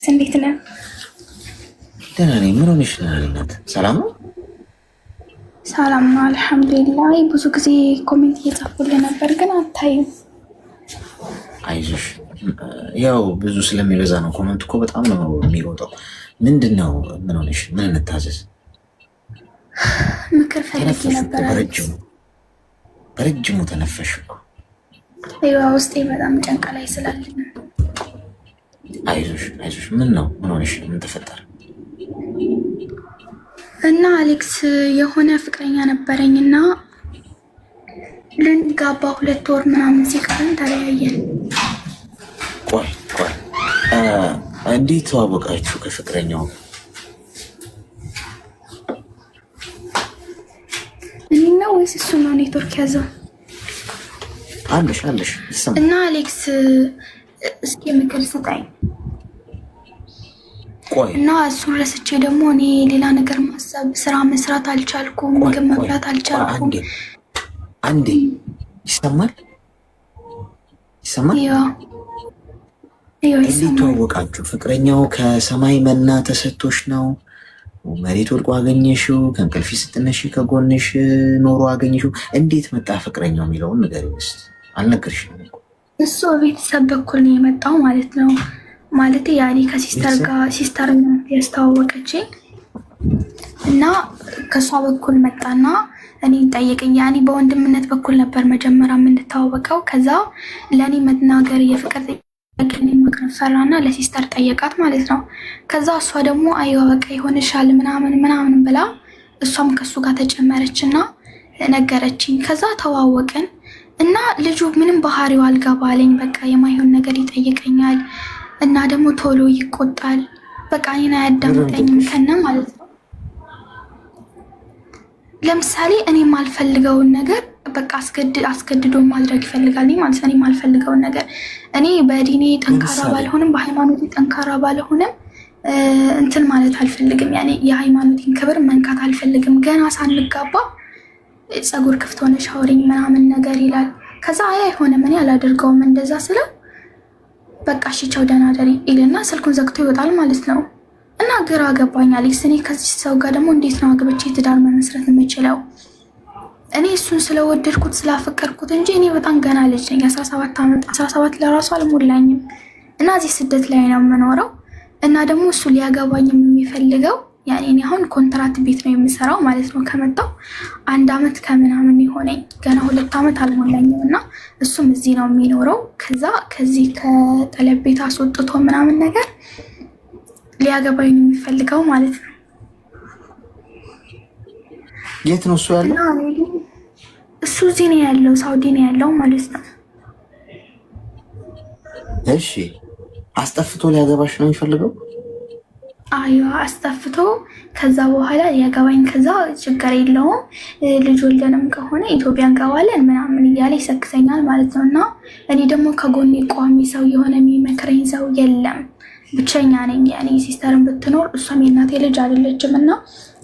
እንዴት ነህ? ደህና ነኝ። ምን ሆነሽ ነው? እናት ሰላም ነው? ሰላም ነው አልሐምዱሊላህ። ብዙ ጊዜ ኮሜንት እየጻፉልህ ነበር ግን አታይም። አይዞሽ፣ ያው ብዙ ስለሚበዛ ነው። ኮሜንት እኮ በጣም ነው የሚሮጠው። ምንድን ነው? ምን ሆነሽ? ምን እንታዘዝ? ምክር ፈልጌ ነበር። በረጅሙ ተነፈሽ እኮ። ውስጤ በጣም ጨንቃ ላይ ስላለ። አይዞሽ አይዞሽ። ምን ነው? ምን ሆነሽ? ምን ተፈጠረ? እና አሌክስ የሆነ ፍቅረኛ ነበረኝና ልንጋባ 2 ወር ምናምን ሲቀረን ተለያየን። ቆይ እንዴት ተዋወቃችሁ ከፍቅረኛው? እኔና ወይስ እሱ ነው ኔትወርክ ያዘው? አለሽ ይሰማል። እና አሌክስ እስኪ ምክር ስጠኝ። እና እሱን ረስቼ ደግሞ እኔ ሌላ ነገር ማሰብ ስራ መስራት አልቻልኩም። ምግብ መብላት አልቻልኩም። አንዴ ይሰማል። እንዴት ተዋወቃችሁ? ፍቅረኛው ከሰማይ መና ተሰጥቶሽ ነው? መሬት ወድቆ አገኘሽው? ከእንቅልፊ ስትነሺ ከጎንሽ ኖሮ አገኘሽው? እንዴት መጣ ፍቅረኛው የሚለውን ንገሪኝ እስኪ። አልነገርሽም? እሱ ቤተሰብ በኩል ነው የመጣው ማለት ነው። ማለት ያኔ ከሲስተር ጋር ሲስተር ያስተዋወቀችኝ እና ከሷ በኩል መጣና እኔን ጠየቀኝ። ያኔ በወንድምነት በኩል ነበር መጀመሪያ የምንተዋወቀው። ከዛ ለእኔ መናገር የፍቅር ጥያቄ ማቅረብ ፈራና ለሲስተር ጠየቃት ማለት ነው። ከዛ እሷ ደግሞ አይዋ በቃ ይሆንሻል ምናምን ብላ እሷም ከሱ ጋር ተጨመረችና ነገረችኝ። ከዛ ተዋወቅን እና ልጁ ምንም ባህሪው አልገባ አለኝ። በቃ የማይሆን ነገር ይጠይቀኛል እና ደግሞ ቶሎ ይቆጣል። በቃ እኔን አያዳምጠኝም ከነ ማለት ነው። ለምሳሌ እኔ የማልፈልገውን ነገር በቃ አስገድዶ ማድረግ ይፈልጋል ማለት ነው። እኔ የማልፈልገውን ነገር እኔ በዲኔ ጠንካራ ባልሆንም በሃይማኖቴ ጠንካራ ባልሆንም እንትን ማለት አልፈልግም። ያኔ የሃይማኖቴን ክብር መንካት አልፈልግም። ገና ሳንጋባ ፀጉር ክፍት ሆነሽ አውሪኝ ምናምን ነገር ይላል። ከዛ አይሆንም እኔ አላደርገውም እንደዛ ስለው በቃ እሺ ቻው ደህና ደሪ ይልና ስልኩን ዘግቶ ይወጣል ማለት ነው። እና ግራ ገባኝ አሌክስ። እኔ ከዚህ ሰው ጋር ደግሞ እንዴት ነው አግብቼ ትዳር መመስረት የምችለው? እኔ እሱን ስለወደድኩት ስላፈቀርኩት እንጂ እኔ በጣም ገና ልጅ ነኝ። 17 ዓመት 17 ለራሱ አልሞላኝም። እና እዚህ ስደት ላይ ነው የምኖረው። እና ደግሞ እሱ ሊያገባኝም የሚፈልገው ያኔ እኔ አሁን ኮንትራት ቤት ነው የምሰራው ማለት ነው። ከመጣው 1 ዓመት ከምናምን ይሆነኝ ገና 2 ዓመት አልሞላኝም። እና እሱም እዚህ ነው የሚኖረው። ከዚህ ከጠለብ ቤት አስወጥቶ ምናምን ነገር ሊያገባኝ ነው የሚፈልገው ማለት ነው። የት ነው እሱ ያለው? እሱ እዚህ ነው ያለው፣ ሳውዲ ነው ያለው ማለት ነው። እሺ አስጠፍቶ ሊያገባሽ ነው የሚፈልገው? አዩ አስጠፍቶ ከዛ በኋላ ሊያገባኝ። ከዛ ችግር የለውም ልጅ ወልደንም ከሆነ ኢትዮጵያ እንገባለን ምናምን እያለ ይሰክሰኛል ማለት ነው። እና እኔ ደግሞ ከጎኔ ቋሚ ሰው የሆነ የሚመክረኝ ሰው የለም። ብቸኛ ነኝ። ያኔ ሲስተርን ብትኖር እሷም የእናቴ ልጅ አይደለችም እና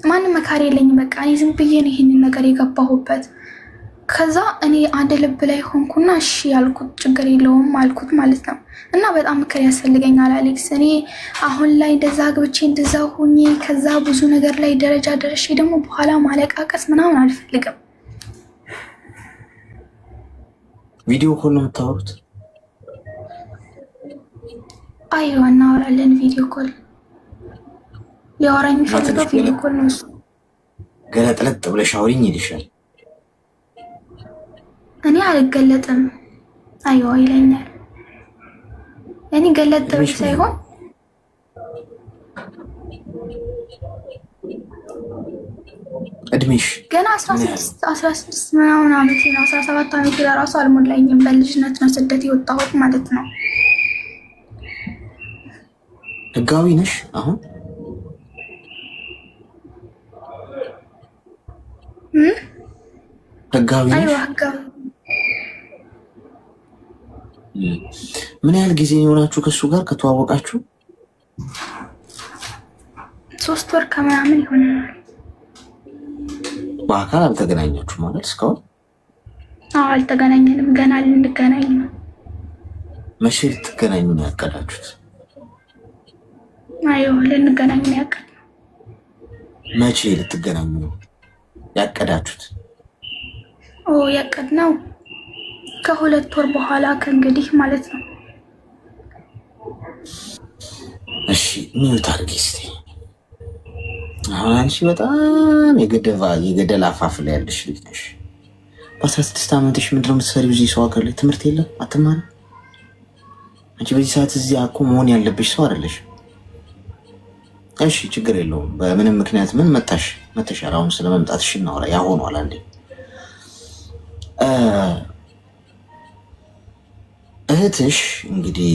ማንም መካሪ የለኝም። በቃ እኔ ዝም ብዬ ነው ይሄንን ነገር የገባሁበት። ከዛ እኔ አንድ ልብ ላይ ሆንኩና እሺ ያልኩት ችግር የለውም አልኩት ማለት ነው። እና በጣም ምክር ያስፈልገኛል አሌክስ። እኔ አሁን ላይ እንደዛ ግብቼ እንደዛ ሆኜ ከዛ ብዙ ነገር ላይ ደረጃ ደረሼ ደግሞ በኋላ ማለቃቀስ ምናምን አልፈልግም። ቪዲዮ ኮል ነው የምታወሩት? አይዋ እናወራለን። ቪዲዮ ኮል ሊያወራ የሚፈልገው ቪዲዮ ኮል ነው እሱ። ገለጥለጥ ብለሽ አውሪኝ ይልሻል። እኔ አልገለጥም አይዋ ይለኛል። እኔ ገለጥ ብዬ ሳይሆን እድሜሽ ገና 16 ምናምን ዓመቴ ነው። 17 ዓመቴ ለራሱ አልሞላኝም። በልጅነት ነው ስደት የወጣሁት ማለት ነው። ህጋዊ ነሽ አሁን? ህጋዊ ነሽ? አይዋ ህጋዊ። ምን ያህል ጊዜ የሆናችሁ ከሱ ጋር ከተዋወቃችሁ? 3 ወር ከምናምን ይሆናል። በአካል አልተገናኛችሁ ማለት እስካሁን? አልተገናኘንም። ገና ልንገናኝ ነው። መቼ ልትገናኙ ነው ያቀዳችሁት? አዮ ልንገናኝ ነው ያቀድነው። መቼ ልትገናኙ ነው ያቀዳችሁት? ያቀድነው ከ2 ወር በኋላ ከእንግዲህ ማለት ነው። እሺ ሚዩት አድርጊ እስኪ። አሁን አንቺ በጣም የገደል አፋፍ ላይ ያለሽ ልጅ ነሽ። በ16 ዓመትሽ ምንድን ነው የምትሰሪው? እዚህ ሰው ሀገር ላይ ትምህርት የለም አትማሪ። አንቺ በዚህ ሰዓት እዚህ እኮ መሆን ያለብሽ ሰው አይደለሽ። እሺ ችግር የለውም። በምንም ምክንያት ምን መተሻል። አሁን ስለ መምጣትሽ እናወራ። ያ ሆኗል። አንዴ እህትሽ እንግዲህ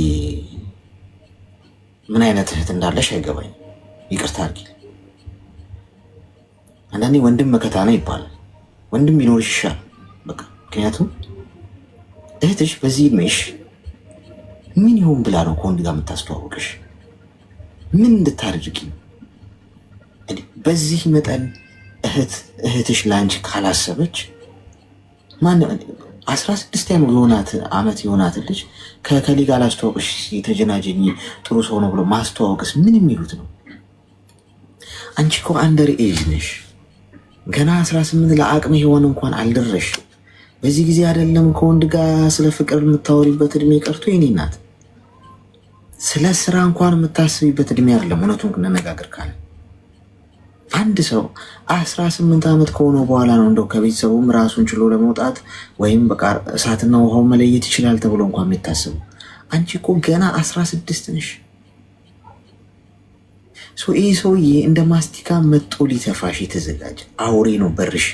ምን አይነት እህት እንዳለሽ አይገባኝም። ይቅርታ አድርጊ። አንዳንዴ ወንድም መከታ ነው ይባላል። ወንድም ቢኖርሽ ይሻል በቃ። ምክንያቱም እህትሽ በዚህ እድሜሽ ምን ይሆን ብላ ነው ከወንድ ጋር የምታስተዋውቅሽ? ምን እንድታደርጊ? በዚህ መጠን እህትሽ ለአንቺ ካላሰበች ማን 16 ዓመት የሆናት ልጅ ከከሊ ጋር ላስተዋውቅሽ የተጀናጀኝ ጥሩ ሰው ነው ብሎ ማስተዋወቅስ ምን የሚሉት ነው? አንቺ እኮ አንደር ኤጅ ነሽ ገና 18 ለአቅመ ሔዋን እንኳን አልደረሽ። በዚህ ጊዜ አይደለም ከወንድ ጋር ስለ ፍቅር የምታወሪበት እድሜ ቀርቶ የኔ ናት ስለ ስራ እንኳን የምታስቢበት እድሜ አይደለም። እውነቱን እንነጋገር ካለ አንድ ሰው 18 ዓመት ከሆነው በኋላ ነው እንደው ከቤተሰቡም ራሱን ችሎ ለመውጣት ወይም በቃ እሳትና ውሃው መለየት ይችላል ተብሎ እንኳን የሚታሰቡ። አንቺ እኮ ገና 16 ነሽ። ይህ ሰውዬ እንደ ማስቲካ መጦ ሊተፋሽ የተዘጋጀ አውሬ ነው። በርሽ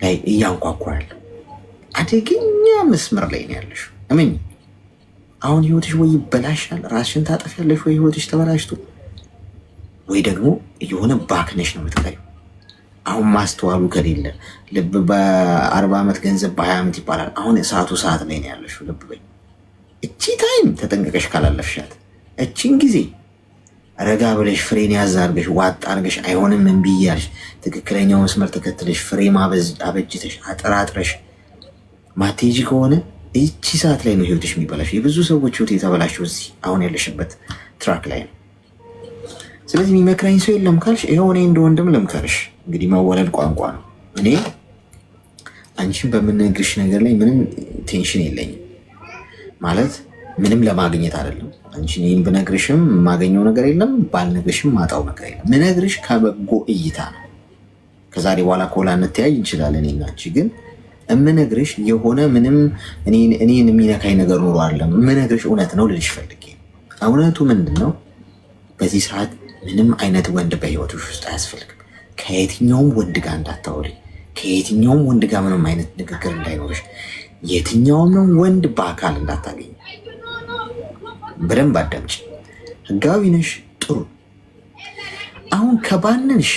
ላይ እያንኳኳል። አደገኛ መስመር ላይ ነው ያለሽ። እመኝ አሁን ህይወትሽ ወይ ይበላሻል፣ ራስሽን ታጠፊያለሽ፣ ወይ ህይወትሽ ተበላሽቶ ወይ ደግሞ የሆነ ባክነሽ ነው የምትቀሪው። አሁን ማስተዋሉ ከሌለ ልብ በ40 ዓመት ገንዘብ በ20 ዓመት ይባላል። አሁን ሰዓቱ ሰዓት ላይ ነው ያለሽው። ልብ በይ። እቺ ታይም ተጠንቀቀሽ ካላለፍሻት እቺን ጊዜ ረጋ ብለሽ ፍሬን ያዝ አድርገሽ ዋጥ አድርገሽ አይሆንም እምቢ እያልሽ ትክክለኛው መስመር ተከትለሽ ፍሬ አበጅተሽ አጠራጥረሽ ማቴጂ ከሆነ እቺ ሰዓት ላይ ነው ህይወትሽ የሚበላሽ። የብዙ ሰዎች ህይወት የተበላሸው እዚህ አሁን ያለሽበት ትራክ ላይ ነው። ስለዚህ የሚመክረኝ ሰው የለም ካልሽ ይኸው እኔ እንደ ወንድም ልምከርሽ። እንግዲህ መወለድ ቋንቋ ነው። እኔ አንቺን በምነግርሽ ነገር ላይ ምንም ቴንሽን የለኝም። ማለት ምንም ለማግኘት አይደለም። አንቺን ይህን ብነግርሽም የማገኘው ነገር የለም፣ ባልነግርሽም ማጣው ነገር የለም። ምነግርሽ ከበጎ እይታ ነው። ከዛሬ በኋላ ኮላ እንተያይ እንችላለን። እኔና አንቺ ግን የምነግርሽ የሆነ ምንም እኔን የሚነካኝ ነገር ኖሮ አይደለም። የምነግርሽ እውነት ነው ልልሽ ፈልጌ። እውነቱ ምንድን ነው? በዚህ ሰዓት ምንም አይነት ወንድ በህይወትሽ ውስጥ አያስፈልግም። ከየትኛውም ወንድ ጋር እንዳታወሪ፣ ከየትኛውም ወንድ ጋር ምንም አይነት ንግግር እንዳይኖርሽ፣ የትኛውም ወንድ በአካል እንዳታገኝ። በደንብ አዳምጪ። ህጋዊ ነሽ፣ ጥሩ። አሁን ከባንንሽ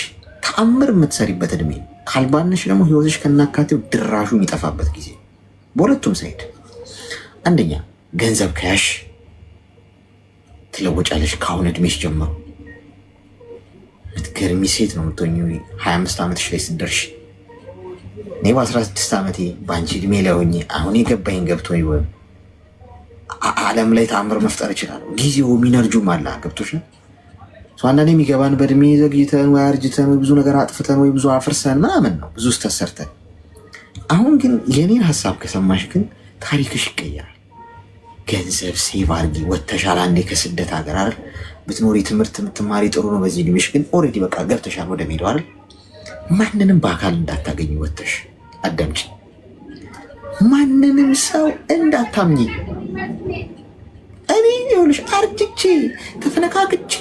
ተአምር የምትሰሪበት እድሜ፣ ካልባንሽ ደግሞ ህይወትሽ ከናካቴው ድራሹ የሚጠፋበት ጊዜ። በሁለቱም ሳይድ አንደኛ ገንዘብ ከያሽ ትለወጫለሽ። ከአሁን እድሜሽ ጀምሮ ምትገርሚ ሴት ነው የምትሆኚው 25 ዓመትሽ ላይ ስትደርሽ። እኔ በ16 ዓመቴ በአንቺ እድሜ ላይ ሆኜ አሁን የገባኝ ገብቶኝ ወይም ዓለም ላይ ተአምር መፍጠር እችላለሁ። ጊዜው ሚነርጁም አለ። ገብቶሽ ነው። አንዳንዴ የሚገባን በእድሜ ዘግይተን ወይ አርጅተን ወይ ብዙ ነገር አጥፍተን ወይ ብዙ አፍርሰን ምናምን ነው ብዙ ስተሰርተን። አሁን ግን የኔን ሀሳብ ከሰማሽ ግን ታሪክሽ ይቀየራል። ገንዘብ ሴቭ አድርጊ። ወተሻል አንዴ ከስደት ሀገር አይደል ብትኖሪ ትምህርት የምትማሪ ጥሩ ነው። በዚህ እድሜሽ ግን ኦልሬዲ በቃ ገብተሻል ወደ ሜዳው አይደል። ማንንም በአካል እንዳታገኝ ወተሽ አዳምጪ። ማንንም ሰው እንዳታምኚ። እኔ ይኸውልሽ አርጅቼ ተፈነካክቼ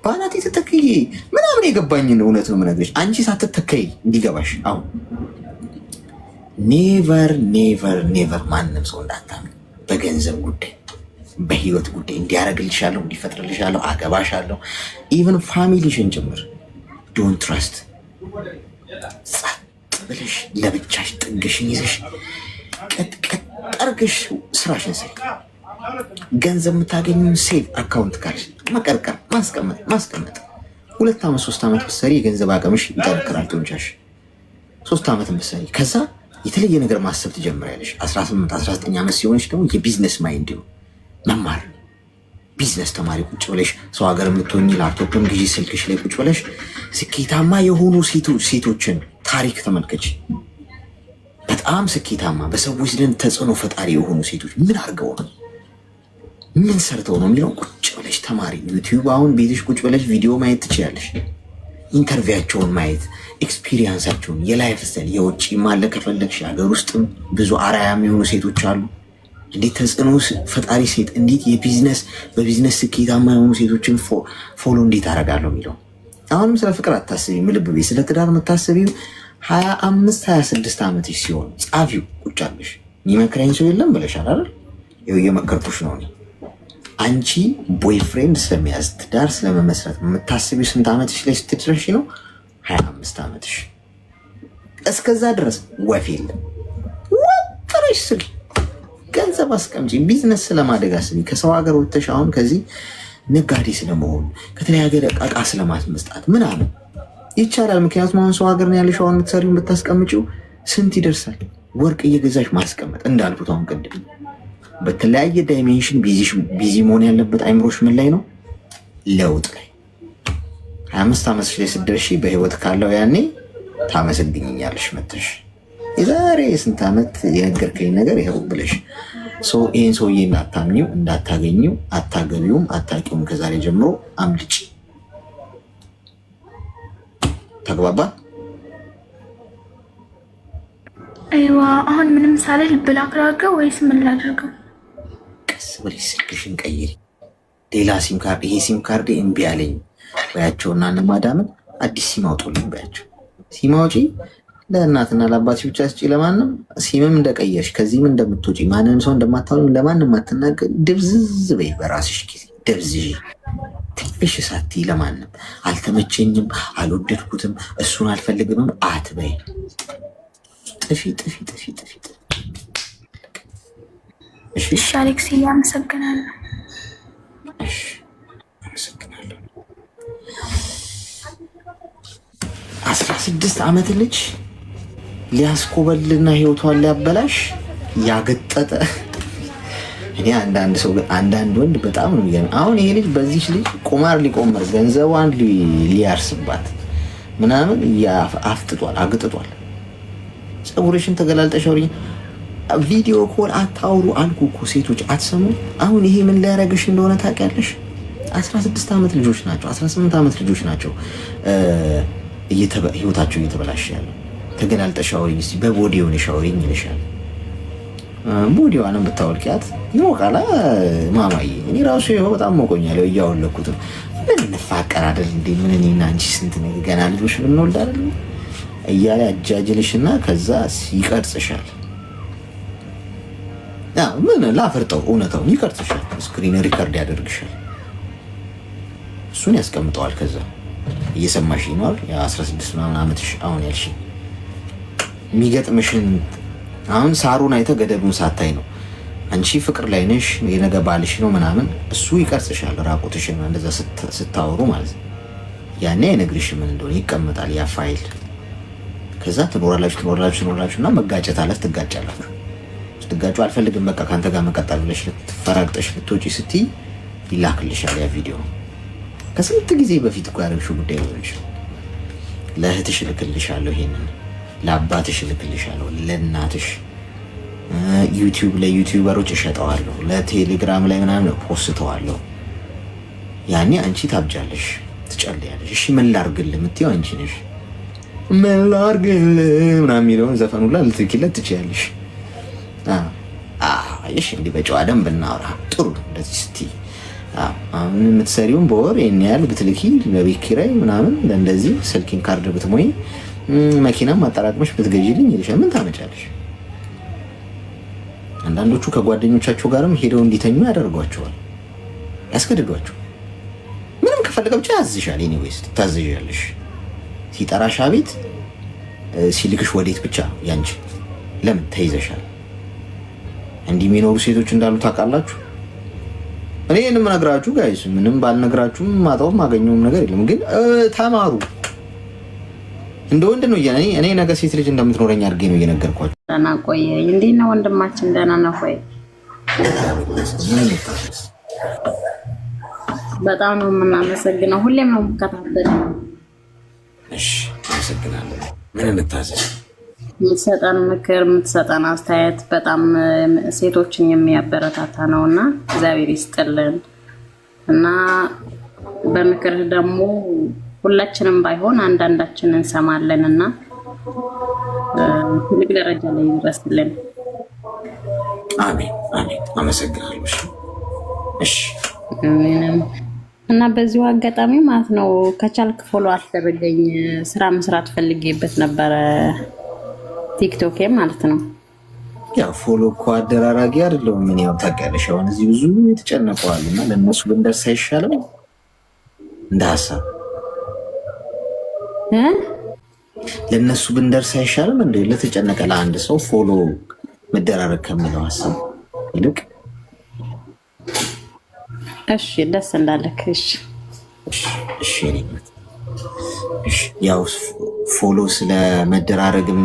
በአናቴ ተተክዬ ምናምን የገባኝን እውነት ነው የምነግርሽ። አንቺ ሳትተከይ እንዲገባሽ አሁን ኔቨር ኔቨር ኔቨር ማንም ሰው እንዳታምኚ። በገንዘብ ጉዳይ፣ በህይወት ጉዳይ እንዲያደርግልሻለሁ፣ እንዲፈጥርልሻለሁ፣ አገባሻለሁ፣ ኢቨን ፋሚሊሽን ጭምር ዶንት ትረስት። ጸጥ ብለሽ ለብቻሽ ጥግሽን ይዘሽ ቀጥቀጥ አድርገሽ ስራሽን ሰይ። ገንዘብ የምታገኙን ሴቭ አካውንት ካለሽ መቀርቀር፣ ማስቀመጥ 2 ዓመት 3 ዓመት ብትሰሪ የገንዘብ አቅምሽ ይጠነክራል። ጡንቻሽ 3 ዓመት ብትሰሪ ከዛ የተለየ ነገር ማሰብ ትጀምሪያለሽ። 18 19 ዓመት ሲሆንሽ ደግሞ የቢዝነስ ማይንድ ነው መማር። ቢዝነስ ተማሪ ቁጭ ብለሽ ሰው ሀገር የምትሆኝ ላፕቶፕም ግዢ ስልክሽ ላይ ቁጭ ብለሽ ስኬታማ የሆኑ ሴቶችን ታሪክ ተመልከች። በጣም ስኬታማ በሰዎች ዘንድ ተጽዕኖ ፈጣሪ የሆኑ ሴቶች ምን አድርገው ነው ምን ሰርተው ነው የሚለው ቁጭ ብለሽ ተማሪ። ዩቲዩብ አሁን ቤትሽ ቁጭ ብለሽ ቪዲዮ ማየት ትችላለሽ። ኢንተርቪያቸውን ማየት ኤክስፒሪየንሳቸውን የላይፍ ስታይል የውጭ ማለ ከፈለግሽ ሀገር ውስጥም ብዙ አርአያ የሚሆኑ ሴቶች አሉ። እንዴት ተጽዕኖ ፈጣሪ ሴት እንዴት በቢዝነስ ስኬታማ የሆኑ ሴቶችን ፎሎ እንዴት አደርጋለሁ የሚለው። አሁንም ስለ ፍቅር አታስቢም፣ ልብ ቤት ስለ ትዳር የምታስቢው 25-26 ዓመትሽ ሲሆን ጻፊው ቁጭ አለሽ። የሚመክረኝ ሰው የለም ብለሻል አይደል? ይኸው እየመከርኩሽ ነው እኔ። አንቺ ቦይፍሬንድ ስለመያዝ ትዳር ስለመመስረት የምታስቢው ስንት ዓመትሽ ላይ ስትደርሺ ነው? 25 ዓመትሽ። እስከዛ ድረስ ወፍ የለም። ወጥረሽ ስል ገንዘብ አስቀምጪ፣ ቢዝነስ ስለማደግ አስቢ። ከሰው ሀገር ወጥተሽ አሁን ከዚህ ነጋዴ ስለመሆን ከተለያየ ዕቃ ስለማስመስጣት ምናምን ይቻላል። ምክንያቱም አሁን ሰው ሀገር ነው ያለሽ። አሁን የምትሰሪውን ብታስቀምጪው ስንት ይደርሳል? ወርቅ እየገዛሽ ማስቀመጥ እንዳልኩት አሁን ቅድም በተለያየ ዳይሜንሽን ቢዚ መሆን ያለበት አይምሮሽ ምን ላይ ነው? ለውጥ ላይ። 25 ዓመት ላይ ስትደርሺ በህይወት ካለው ያኔ ታመሰግኝኛለሽ መተሽ የዛሬ ስንት ዓመት የነገርከኝ ነገር ይኸው ብለሽ ይህን ሰውዬ እንዳታምኚው፣ እንዳታገኚው፣ አታገቢውም፣ አታውቂውም። ከዛሬ ጀምሮ አምልጭ። ተግባባ? አይዋ አሁን ምንም ሳልል ብላክ ላድርገው ወይስ ምን ላድርገው? ቀስ ብለሽ ስልክሽን ቀይሪ። ሌላ ሲም ካርድ ይሄ ሲም ካርድ እምቢ አለኝ በያቸውና እነማዳምን አዲስ ሲም አውጡልኝ በያቸው። ሲም አውጪ ለእናትና ለአባትሽ ብቻ ስጪ። ለማንም ሲምም እንደቀየርሽ ከዚህም እንደምትወጪ ማንንም ሰው እንደማታወሪ ለማንም አትናገሪ። ድብዝዝ በይ በራስሽ ጊዜ ደብዝዥ። ትንሽ ሳቲ ለማንም አልተመቸኝም፣ አልወደድኩትም፣ እሱን አልፈልግምም አትበይ። ጥፊ ጥፊ ጥፊ ጥፊ። እሺ አሌክስ አመሰግናለሁ። እሺ አመሰግናለሁ። 16 ዓመት ልጅ ሊያስኮበልና ህይወቷን ሊያበላሽ ያገጠጠ። እኔ አንዳንድ ወንድ በጣም ነው የሚገርም። አሁን ይሄ ልጅ በዚህ ልጅ ቁማር ሊቆመር ገንዘቧን ሊያርስባት ምናምን አፍጥጧል፣ አግጥጧል። ፀጉርሽን ተገላልጠሽ አውሪኝ፣ ቪዲዮ ኮል አታውሩ አልኩ እኮ ሴቶች አትሰሙ። አሁን ይሄ ምን ሊያረግሽ እንደሆነ ታውቂያለሽ? 16 ዓመት ልጆች ናቸው፣ 18 ዓመት ልጆች ናቸው ህይወታቸው እየተበላሸ ያለው። ተገላልጠሽ አውሪኝ እስኪ በቦዲ ሆነሽ አውሪኝ ይልሻል። ቦዲዋንም ብታወልቂያት ይሞቃላ ማማዬ። እኔ ራሱ ይኸው በጣም ሞቆኛል እያወለኩት። ምን እንፋቀር አይደል እንዴ? ምን እኔና አንቺ ስንት ነገር ገና ልጆች ብንወልድ አይደል እያለ አጃጅልሽና ከዛ ይቀርጽሻል። ምን ላፈርጠው እውነታውን ይቀርጽሻል። ስክሪን ሪከርድ ያደርግሻል። እሱን ያስቀምጠዋል። ከዛ እየሰማሽ ይኖር የ16 ምናምን ዓመትሽ አሁን ያልሽ የሚገጥምሽን አሁን ሳሩን አይተ ገደሉን ሳታይ ነው አንቺ ፍቅር ላይ ነሽ፣ የነገ ባልሽ ነው ምናምን። እሱ ይቀርጽሻል ራቁትሽን እንደዛ ስታወሩ ማለት ነው። ያኔ አይነግርሽም ምን እንደሆነ ይቀመጣል ያ ፋይል። ከዛ ትኖራላችሁ እና መጋጨት አለ። ትጋጫላችሁ። ስትጋጩ አልፈልግም በቃ ካንተ ጋር መቀጠል ብለሽ ልትፈራግጠሽ ልትወጪ ስትይ ይላክልሻል ያ ቪዲዮ። ከስንት ጊዜ በፊት እኮ ያደረግሽው ጉዳይ ነው። ለእህትሽ እልክልሻለሁ፣ ይሄንን ለአባትሽ እልክልሻለሁ፣ ለእናትሽ ዩቲዩብ ለዩቲዩበሮች እሸጠዋለሁ፣ ለቴሌግራም ላይ ምናምን ፖስተዋለሁ። ያኔ አንቺ ታብጃለሽ፣ ትጨልያለሽ። እሺ ምን ላርግልህ የምትይው አንቺ ነሽ። ምን ላርግልህ ምናምን የሚለውን ዘፈኑ ላይ ልትልኪለት ትችያለሽ። አየሽ እንዲህ በጨዋ ደንብ እናውራ ጥሩ እንደዚህ ስትይ አሁን የምትሰሪውን በወር ይሄን ያህል ብትልኪ ለቤት ኪራይ ምናምን ለእንደዚህ ስልኪን ካርድ ብትሞይ መኪናም አጠራቅመሽ ብትገዢልኝ ይልሻል። ምን ታመጫለሽ? አንዳንዶቹ ከጓደኞቻቸው ጋርም ሄደው እንዲተኙ ያደርጓቸዋል፣ ያስገድዷቸው። ምንም ከፈለገ ብቻ ያዝሻል። ኤኒዌይስ ትታዘዣለሽ። ሲጠራሽ አቤት፣ ሲልክሽ ወዴት ብቻ ያንቺ። ለምን ተይዘሻል? እንዲህ የሚኖሩ ሴቶች እንዳሉ ታውቃላችሁ። እኔ የምነግራችሁ ጋይስ ምንም ባልነግራችሁም ማጣውም ማገኘውም ነገር የለም። ግን ተማሩ። እንደ ወንድ ነው እኔ ነገ ሴት ልጅ እንደምትኖረኝ አድርጌ ነው እየነገርኳችሁ። ደህና ቆየኝ። እንዴት ነው ወንድማችን? ደህና ነው ወይ? በጣም ነው የምናመሰግነው። ሁሌም ነው የምከታተለው። እሺ አመሰግናለሁ። ምን እንታዘዝ? የምትሰጠን ምክር፣ የምትሰጠን አስተያየት በጣም ሴቶችን የሚያበረታታ ነውና እግዚአብሔር ይስጥልን እና በምክር ደግሞ ሁላችንም ባይሆን አንዳንዳችን እንሰማለን እና ትልቅ ደረጃ ላይ ይድረስልን። አሜን አሜን። አመሰግናለሁ። እሺ እና በዚሁ አጋጣሚ ማለት ነው ከቻልክ ፎሎ አስደረገኝ። ስራ መስራት ፈልጌበት ነበረ ቲክቶክ ማለት ነው። ያው ፎሎ እኮ አደራራጊ አይደለም። ምን ያው ታውቂያለሽ፣ አሁን እዚህ ብዙ የተጨነቀዋል እና ለእነሱ ብንደርስ አይሻልም? እንደ ሀሳብ ለእነሱ ብንደርስ አይሻልም? እንደ ለተጨነቀ ለአንድ ሰው ፎሎ መደራረግ ከሚለው ሀሳብ ይልቅ። እሺ ደስ እንዳለክ። እሺ እሺ ያው ፎሎ ስለ መደራረግም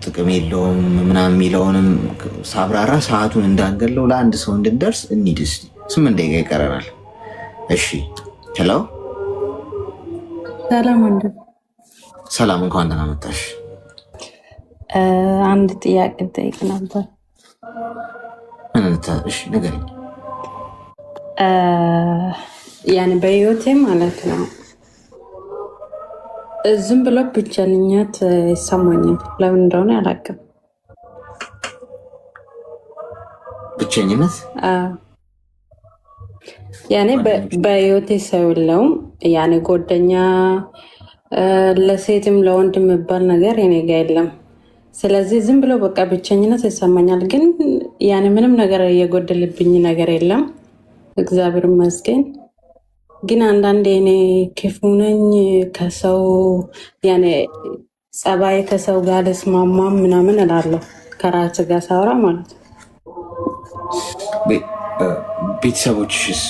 ጥቅም የለውም ምናምን የሚለውንም ሳብራራ ሰዓቱን እንዳንገለው ለአንድ ሰው እንድንደርስ እንሂድ እስኪ። 8 ደቂቃ ይቀረናል። እሺ ሄሎ፣ ሰላም ወንድም። ሰላም፣ እንኳን ደህና መጣሽ። አንድ ጥያቄ ጠይቅ ነበር። እሺ ንገሪኝ። ያን በህይወቴ ማለት ነው ዝም ብሎ ብቸኝነት ይሰማኛል። ለምን እንደሆነ አላውቅም። ብቸኝነት ያኔ በህይወቴ ሰው የለውም። ያኔ ጓደኛ ለሴትም ለወንድ የሚባል ነገር የኔ ጋ የለም። ስለዚህ ዝም ብሎ በቃ ብቸኝነት ይሰማኛል። ግን ያኔ ምንም ነገር እየጎደልብኝ ነገር የለም፣ እግዚአብሔር ይመስገን። ግን አንዳንዴ እኔ ክፉ ነኝ፣ ከሰው ያኔ ጸባይ ከሰው ጋር ልስማማም ምናምን እላለሁ፣ ከራስ ጋር ሳውራ ማለት ነው። ቤተሰቦችሽስ?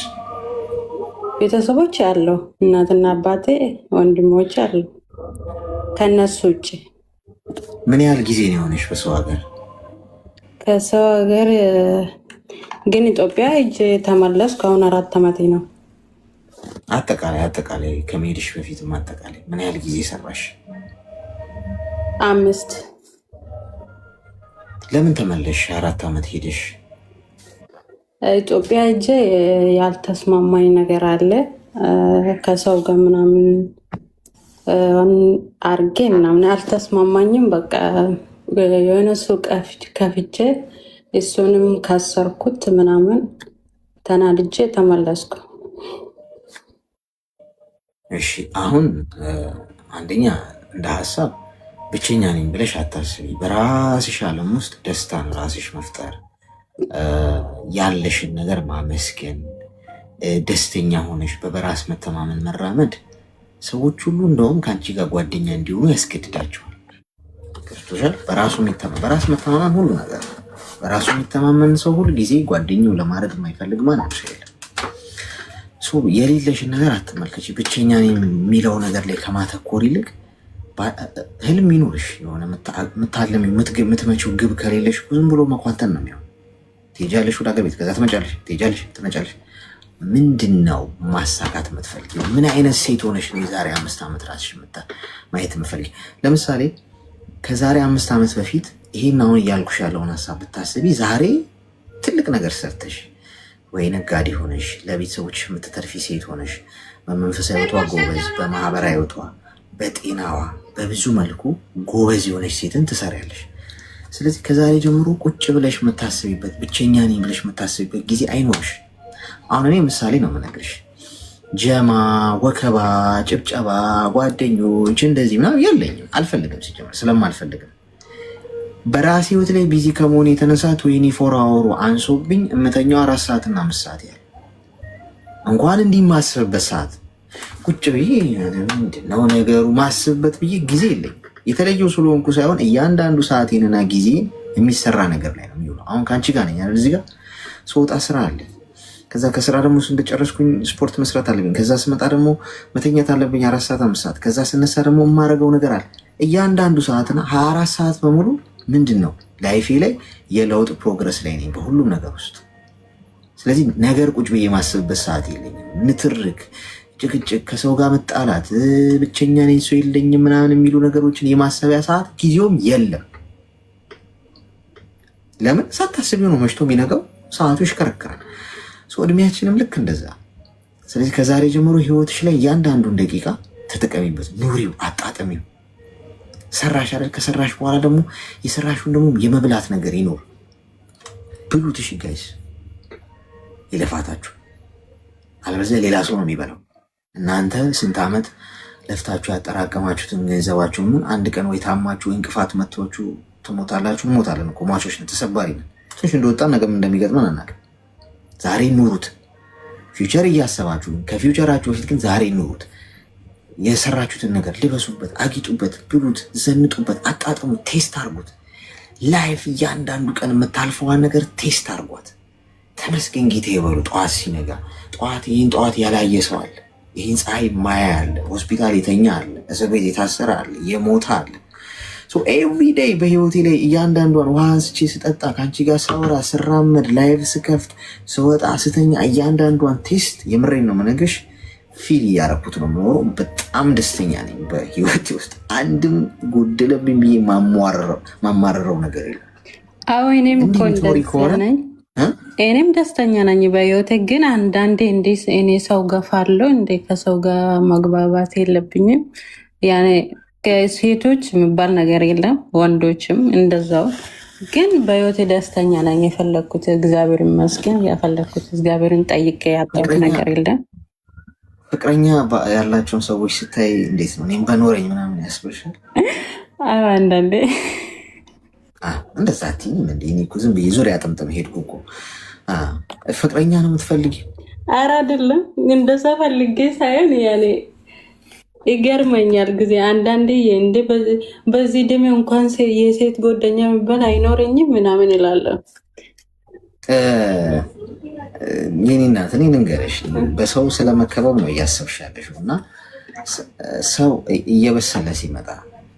ቤተሰቦች አለው፣ እናትና አባቴ፣ ወንድሞች አሉ። ከነሱ ውጭ ምን ያህል ጊዜ ነው የሆነሽ በሰው ሀገር? ከሰው ሀገር ግን ኢትዮጵያ ሂጅ ተመለስኩ። አሁን 4 ዓመቴ ነው። አጠቃላይ ከመሄድሽ በፊትም አጠቃላይ ምን ያህል ጊዜ ሰራሽ? 5። ለምን ተመለሽ? 4 ዓመት ሄደሽ። ኢትዮጵያ ሂጅ ያልተስማማኝ ነገር አለ ከሰው ጋር ምናምን አርጌ ምናምን አልተስማማኝም። በቃ የሆነ ሱቅ ከፍቼ እሱንም ካሰርኩት ምናምን ተናድጄ ተመለስኩ። እሺ አሁን አንደኛ እንደ ሀሳብ ብቸኛ ነኝ ብለሽ አታስቢ። በራስሽ ዓለም ውስጥ ደስታን ራስሽ መፍጠር፣ ያለሽን ነገር ማመስገን፣ ደስተኛ ሆነሽ በበራስ መተማመን መራመድ ሰዎች ሁሉ እንደውም ከአንቺ ጋር ጓደኛ እንዲሆኑ ያስገድዳቸዋል። ገብቶሻል? በራስ መተማመን ሁሉ ነገር ነው። በራሱ የሚተማመን ሰው ሁሉ ጊዜ ጓደኛው ለማድረግ የማይፈልግ ማንም ሰው የለም። የሌለሽን ነገር አትመልከች። ብቸኛ የሚለው ነገር ላይ ከማተኮር ይልቅ ህልም ይኑርሽ። የሆነ የምታለሚ የምትመጪው ግብ ከሌለሽ ዝም ብሎ መኳተን ነው የሚሆን። ትሄጃለሽ ወደ ሀገር ቤት፣ ከዛ ትመጫለሽ፣ ትሄጃለሽ፣ ትመጫለሽ። ምንድን ነው ማሳካት የምትፈልጊው? ምን አይነት ሴት ሆነሽ ነው የዛሬ 5 ዓመት ራስሽ ማየት የምትፈልጊ? ለምሳሌ ከዛሬ 5 ዓመት በፊት ይሄን አሁን እያልኩሽ ያለውን ሀሳብ ብታስቢ ዛሬ ትልቅ ነገር ሰርተሽ ወይ ነጋዴ ሆነሽ ለቤተሰቦች የምትተርፊ ሴት ሆነሽ በመንፈሳዊ ሕይወቷ ጎበዝ፣ በማህበራዊ ሕይወቷ፣ በጤናዋ በብዙ መልኩ ጎበዝ የሆነች ሴትን ትሰሪያለሽ። ስለዚህ ከዛሬ ጀምሮ ቁጭ ብለሽ የምታስቢበት ብቸኛ ነኝ ብለሽ የምታስቢበት ጊዜ አይኖርሽ። አሁን እኔ ምሳሌ ነው የምነግርሽ። ጀማ፣ ወከባ፣ ጭብጨባ፣ ጓደኞች እንደዚህ ምናምን የለኝም። አልፈልግም፣ ሲጀምር ስለማልፈልግም በራሴ ህይወት ላይ ቢዚ ከመሆን የተነሳ 24 አወሩ አንሶብኝ እምተኛው 4 ሰዓትና 5 ሰዓት ያህል እንኳን እንዲህ ማስብበት ሰዓት ቁጭ ብዬ ምንድነው ነገሩ ማስብበት ብዬ ጊዜ የለኝ። የተለየው ስለሆንኩ ሳይሆን እያንዳንዱ ሰዓቴንና ጊዜ የሚሰራ ነገር ላይ ነው የሚውለው። አሁን ከአንቺ ጋር ነኝ አይደል? እዚህ ጋር ስወጣ ስራ አለ። ከዛ ከስራ ደግሞ እንደጨረስኩኝ ስፖርት መስራት አለብኝ። ከዛ ስመጣ ደግሞ መተኛት አለብኝ 4 ሰዓት 5 ሰዓት። ከዛ ስነሳ ደግሞ የማደርገው ነገር አለ። እያንዳንዱ ሰዓትና 24 ሰዓት በሙሉ ምንድን ነው ላይፌ ላይ የለውጥ ፕሮግረስ ላይ ነኝ በሁሉም ነገር ውስጥ። ስለዚህ ነገር ቁጭ ብዬ የማስብበት ሰዓት የለኝም። ንትርክ፣ ጭቅጭቅ፣ ከሰው ጋር መጣላት፣ ብቸኛ ነኝ ሰው የለኝም ምናምን የሚሉ ነገሮችን የማሰቢያ ሰዓት ጊዜውም የለም። ለምን ሳታስቢው ነው መሽቶ የሚነጋው፣ ሰዓቱ ይሽከረከራል። እድሜያችንም ልክ እንደዛ። ስለዚህ ከዛሬ ጀምሮ ህይወትሽ ላይ እያንዳንዱን ደቂቃ ተጠቀሚበት፣ ኑሪው፣ አጣጥሚው። ሰራሽ አይደል? ከሰራሽ በኋላ ደግሞ የሰራሽውን ደግሞ የመብላት ነገር ይኖር። ብሉት። እሺ ጋይስ፣ ይለፋታችሁ፣ አለበለዚያ ሌላ ሰው ነው የሚበላው። እናንተ ስንት ዓመት ለፍታችሁ ያጠራቀማችሁትን ገንዘባችሁ ምን አንድ ቀን ወይ ታማችሁ ወይ እንቅፋት መጥቷችሁ ትሞታላችሁ። እንሞታለን እኮ ሟቾች ነን፣ ተሰባሪ ነን። ትንሽ እንደወጣ ነገም እንደሚገጥመን አናውቅም። ዛሬ ኑሩት። ፊውቸር እያሰባችሁ ከፊውቸራችሁ በፊት ግን ዛሬ ኑሩት። የሰራችሁትን ነገር ልበሱበት፣ አጊጡበት፣ ብሉት፣ ዘንጡበት፣ አጣጥሙት፣ ቴስት አርጉት። ላይፍ እያንዳንዱ ቀን የምታልፈዋን ነገር ቴስት አርጓት። ተመስገን ጌታ ይበሉ። ጠዋት ሲነጋ ይህን ጠዋት ያላየ ሰው አለ፣ ይህን ፀሐይ ማያ አለ፣ ሆስፒታል የተኛ አለ፣ እስር ቤት የታሰረ አለ፣ የሞተ አለ። ኤቭሪዴይ በህይወቴ ላይ እያንዳንዷን ውሃ አንስቼ ስጠጣ፣ ከአንቺ ጋር ሳወራ፣ ስራመድ፣ ላይቭ ስከፍት፣ ስወጣ፣ ስተኛ እያንዳንዷን ቴስት የምሬን ነው የምነግርሽ ፊል እያረኩት ነው የምኖረው። በጣም ደስተኛ ነኝ በህይወቴ ውስጥ አንድም ጎደለብኝ ብዬ ማማረረው ነገር የለም። አዎ እኔም እኮ እንደዚያ ነኝ። እኔም ደስተኛ ነኝ በህይወቴ። ግን አንዳንዴ እንዲህ እኔ ሰው ገፋለሁ እንደ ከሰው ጋር መግባባት የለብኝም። ያኔ ከሴቶች የሚባል ነገር የለም፣ ወንዶችም እንደዛው። ግን በህይወቴ ደስተኛ ነኝ። የፈለግኩት እግዚአብሔር ይመስገን፣ ያፈለግኩት እግዚአብሔርን ጠይቄ ያጣሁት ነገር የለም። ፍቅረኛ ያላቸውን ሰዎች ስታይ እንዴት ነው? እኔም በኖረኝ ምናምን ያስብልሻል? አንዳንዴ እንደዛ ትይም እንደ እኔ እኮ ዝም ብዬ ዙሪያ ጥምጥም ሄድኩ እኮ። ፍቅረኛ ነው የምትፈልጊ? ኧረ አይደለም፣ እንደዛ ፈልጌ ሳይሆን ያኔ ይገርመኛል ጊዜ አንዳንዴ እንደ በዚህ እድሜ እንኳን የሴት ጓደኛ የሚባል አይኖረኝም ምናምን ይላለሁ። የኔ እናት እኔ ልንገርሽ፣ በሰው ስለመከበብ ነው እያሰብሻለሽ። እና ሰው እየበሰለ ሲመጣ፣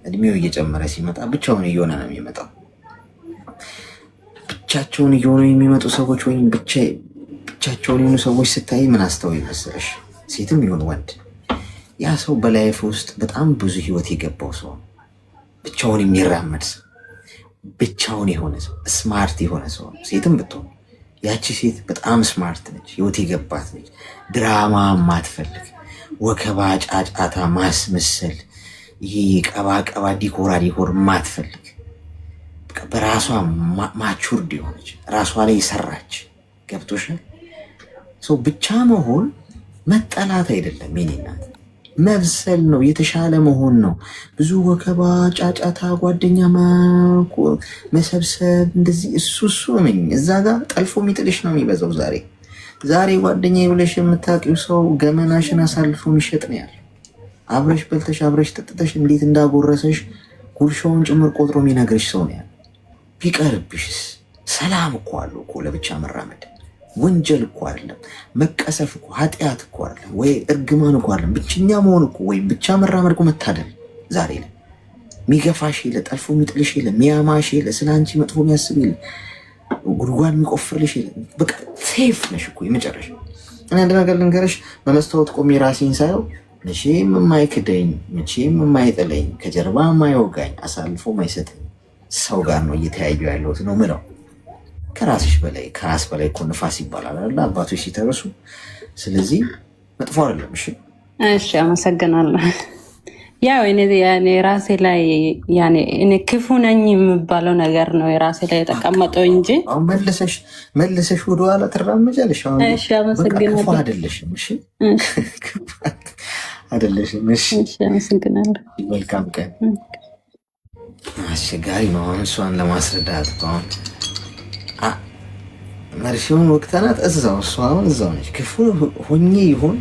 እድሜው እየጨመረ ሲመጣ ብቻውን እየሆነ ነው የሚመጣው። ብቻቸውን እየሆኑ የሚመጡ ሰዎች ወይም ብቻቸውን የሆኑ ሰዎች ስታይ ምን አስተውይ መሰለሽ? ሴትም ይሁን ወንድ፣ ያ ሰው በላይፍ ውስጥ በጣም ብዙ ህይወት የገባው ሰው፣ ብቻውን የሚራመድ ሰው፣ ብቻውን የሆነ ሰው፣ ስማርት የሆነ ሰው። ሴትም ብትሆን ያቺ ሴት በጣም ስማርት ነች፣ ህይወት የገባት ነች፣ ድራማ ማትፈልግ፣ ወከባ፣ ጫጫታ፣ ማስመሰል፣ ይሄ ቀባ ዲኮር ማትፈልግ፣ በራሷ ማቹርድ የሆነች ራሷ ላይ የሰራች። ገብቶሻል? ሰው ብቻ መሆን መጠላት አይደለም የኔ እናት፣ መብሰል ነው፣ የተሻለ መሆን ነው። ብዙ ወከባ፣ ጫጫታ፣ ጓደኛ መሰብሰብ፣ እንደዚህ እሱ ነኝ እዛ ጋር ጠልፎ የሚጥልሽ ነው የሚበዛው። ዛሬ ጓደኛ ብለሽ የምታውቂው ሰው ገመናሽን አሳልፎ የሚሸጥ ነው ያለ። አብረሽ በልተሽ አብረሽ ጠጥተሽ እንዴት እንዳጎረሰሽ ጉርሻውን ጭምር ቆጥሮ የሚነግርሽ ሰው ነው ያለ። ቢቀርብሽስ? ሰላም እኮ አለው እኮ ለብቻ መራመድ። ወንጀል እኮ አይደለም፣ መቀሰፍ እኮ ኃጢአት እኮ አይደለም፣ ወይ እርግማን እኮ አይደለም። ብቸኛ መሆን እኮ ወይም ብቻ መራመድ እኮ መታደል። ዛሬ ላይ ሚገፋሽ የለ፣ ጠልፎ የሚጥልሽ የለ፣ ሚያማሽ የለ፣ ስለ አንቺ መጥፎ የሚያስብ የለ፣ ጉድጓድ የሚቆፍርልሽ የለ። በቃ ሴፍ ነሽ እኮ የመጨረሻ። እኔ አንድ ነገር ልንገርሽ፣ በመስታወት ቆሜ ራሴን ሳየው መቼም የማይክደኝ መቼም የማይጥለኝ ከጀርባ የማይወጋኝ አሳልፎ ማይሰጠኝ ሰው ጋር ነው እየተያየው ያለሁት ነው ምለው። ከራስሽ በላይ ከራስ በላይ እኮ ንፋስ ይባላል አይደል? አባቶች ሲተርሱ። ስለዚህ መጥፎ አይደለም። እሺ፣ አመሰግናለሁ። ያው እኔ ራሴ ላይ እኔ ክፉ ነኝ የሚባለው ነገር ነው የራሴ ላይ የተቀመጠው እንጂ አሁን መልሰሽ ወደኋላ ትራመጃለሽ። አሁን እሺ፣ አመሰግናለሁ። ክፉ አይደለሽም። እሺ፣ አይደለሽም። እሺ፣ አመሰግናለሁ። መልካም ቀን። አስቸጋሪ ነው አሁን እሷን ለማስረዳት። አሁን መርፌውን ወቅተናት እዛው እሷ አሁን እዛው ነች። ክፉ ሆኜ ይሆን